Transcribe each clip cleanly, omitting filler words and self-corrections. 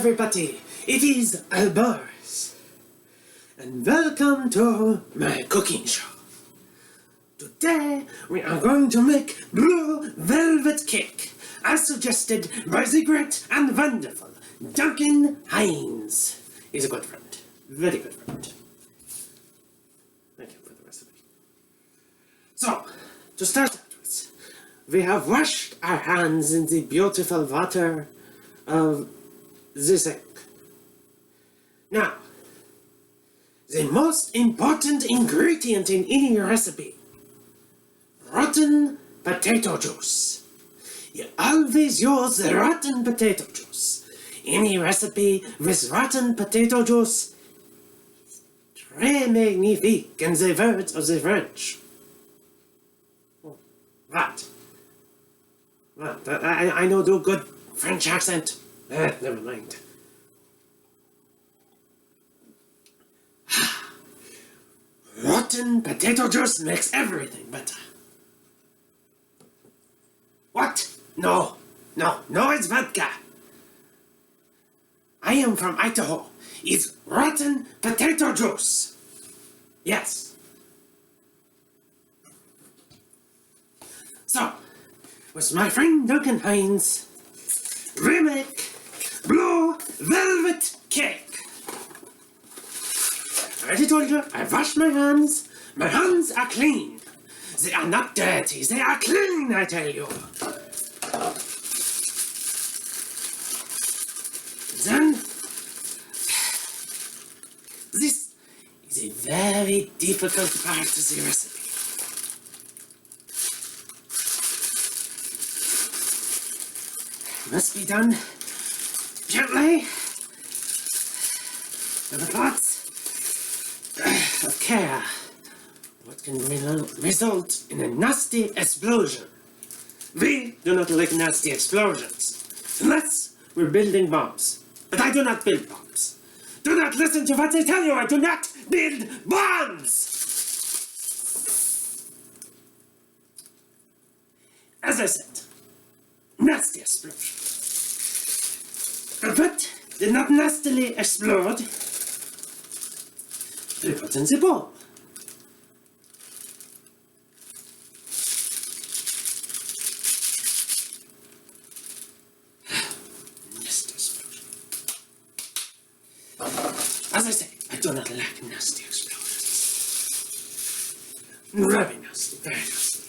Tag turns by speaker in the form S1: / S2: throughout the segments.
S1: everybody, it is Boris, and welcome to my cooking show. Today we are going to make blue velvet cake, as suggested by the great and wonderful Duncan Hines. He's a good friend, very good friend. Thank you for the recipe. So, to start out with, we have washed our hands in the beautiful water of the sink. Now, the most important ingredient in any recipe, rotten potato juice. You always use the rotten potato juice. Any recipe with rotten potato juice is très magnifique in the words of the French. What? I know do good French accent. Never mind. Rotten potato juice makes everything better. What? No, it's vodka. I am from Idaho. It's rotten potato juice. Yes. So, with my friend Duncan Hines, we make blue velvet cake. I already told you, I washed my hands. My hands are clean. They are not dirty. They are clean, I tell you. Then, this is a very difficult part of the recipe. It must be done gently with a lot of care. What can result in a nasty explosion. We do not like nasty explosions, unless we're building bombs. But I do not build bombs. Do not listen to what I tell you. I do not build bombs. As I said, nasty explosion. But what did not nastily explode? We put in the bowl. As I say, I do not like nasty explosions. Very nasty, very nasty.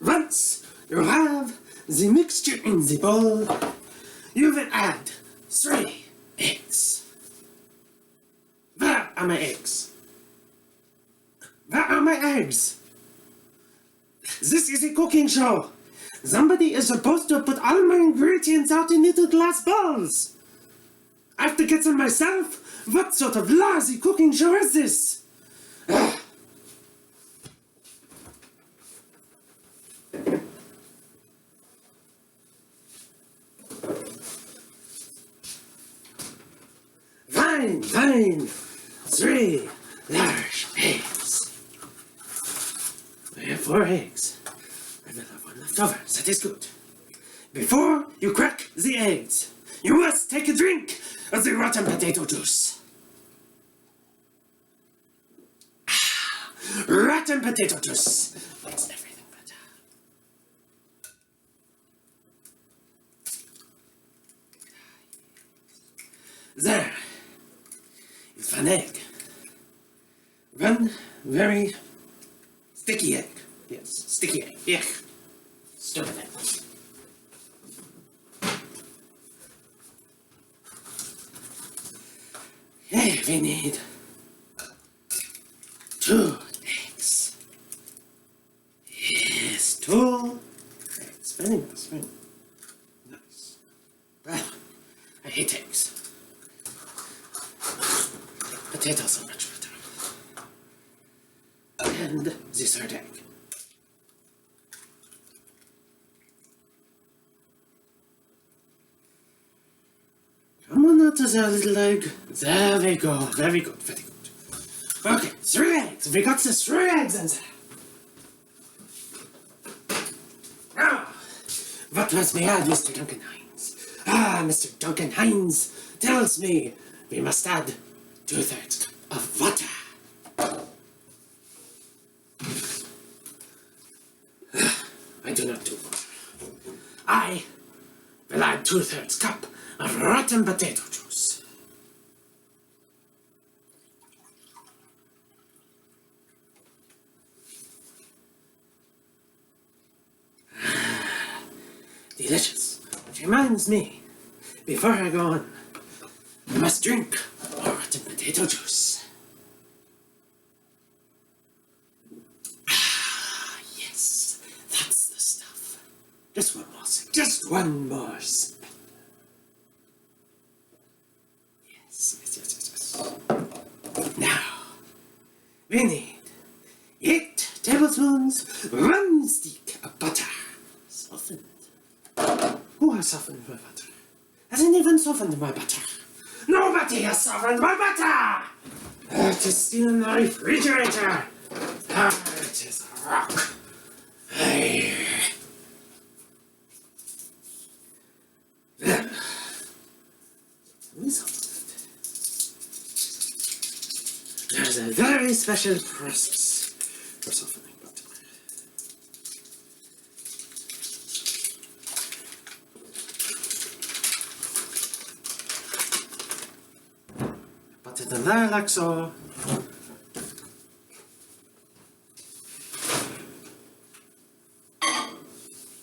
S1: Once you have the mixture in the bowl, you will add 3 eggs. Where are my eggs? Where are my eggs? This is a cooking show. Somebody is supposed to put all my ingredients out in little glass bowls. I have to get them myself? What sort of lousy cooking show is this? Fine. 3 large eggs. I have 4 eggs. I will have 1 left over. That is good. Before you crack the eggs, you must take a drink of the rotten potato juice. Rotten potato juice makes everything better. There is 1 egg. 1 very sticky egg. Yes, sticky egg. Yeah. Stupid egg. Okay, we need 2 eggs. Yes, 2 eggs. Very nice, very nice. Well, I hate eggs. Potatoes are much better. And the 3rd egg. Come on out to that little egg. There we go. Very good, very good. Okay, 3 eggs. We got the 3 eggs in there. Now, What was may add, Mr. Duncan Hines? Mr. Duncan Hines tells me we must add 2/3 of water. I do not do water. I will add 2/3 cup of rotten potato juice. Delicious. Which reminds me, before I go on, I must drink more rotten potato juice. Yes, that's the stuff. Just one more sip. Just one more sip. Yes. Now, we need 8 tablespoons one stick of butter. Softened. Who has softened my butter? Hasn't even softened my butter. Nobody has softened my butter! It is still in the refrigerator. It is a rock. Hey. Then, we softened it. There's a very special process for softening butter. Put it in there like so.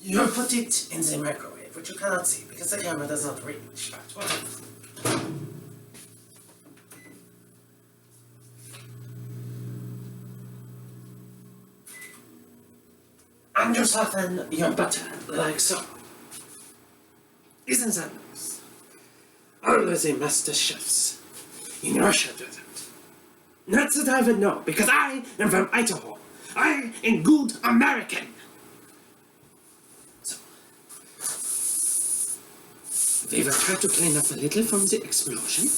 S1: You put it in the microwave, which you cannot see because the camera does not reach, but whatever. And you soften your butter like so. Isn't that nice? All the master chefs in Russia do that. Not that I would know, because I am from Idaho. I am good American. So, we will try to clean up a little from the explosion.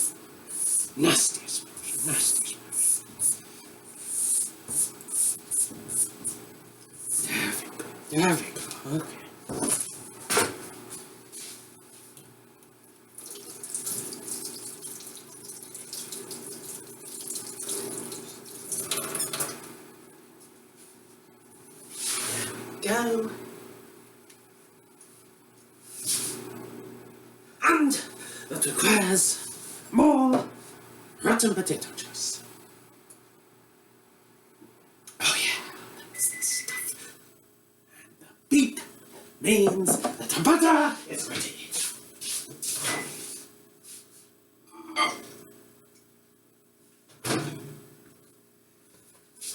S1: Nasty explosion, nasty explosion. There we go, okay. Go. And that requires more rotten potato juice. Oh yeah, that's the stuff. And the beep means that the butter is ready.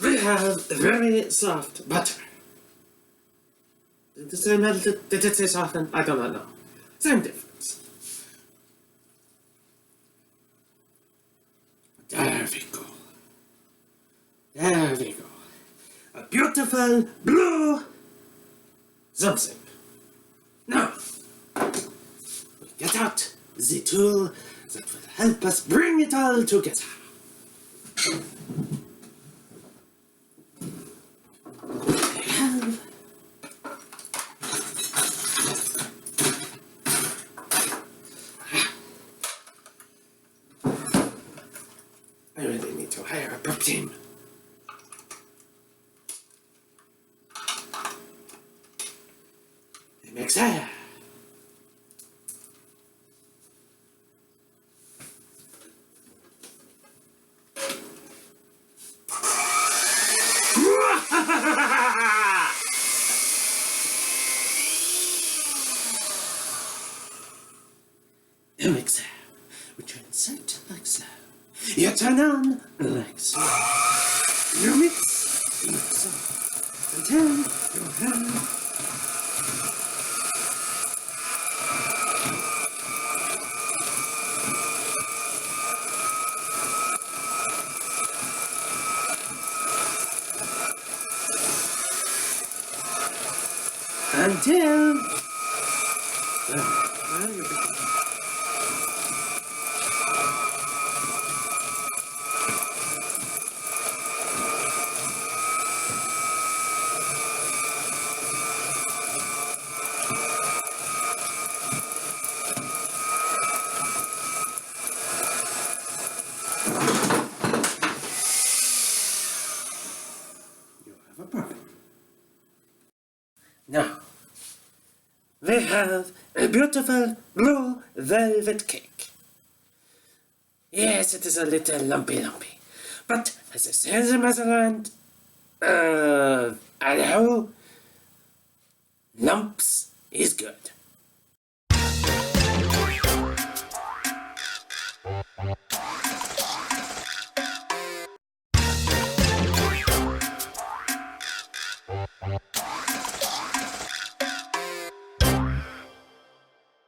S1: We have very soft butter. Did it say soften? I do not know. Same difference. There we go. There we go. A beautiful blue something. Now, we get out the tool that will help us bring it all together. I really need to hire a prep team. It makes hair. The mixer, which you insert like so. You turn on like so. You mix like so. Until you have until we have a beautiful blue velvet cake. Yes, it is a little lumpy. But as I say in the motherland, hello, lumps is good.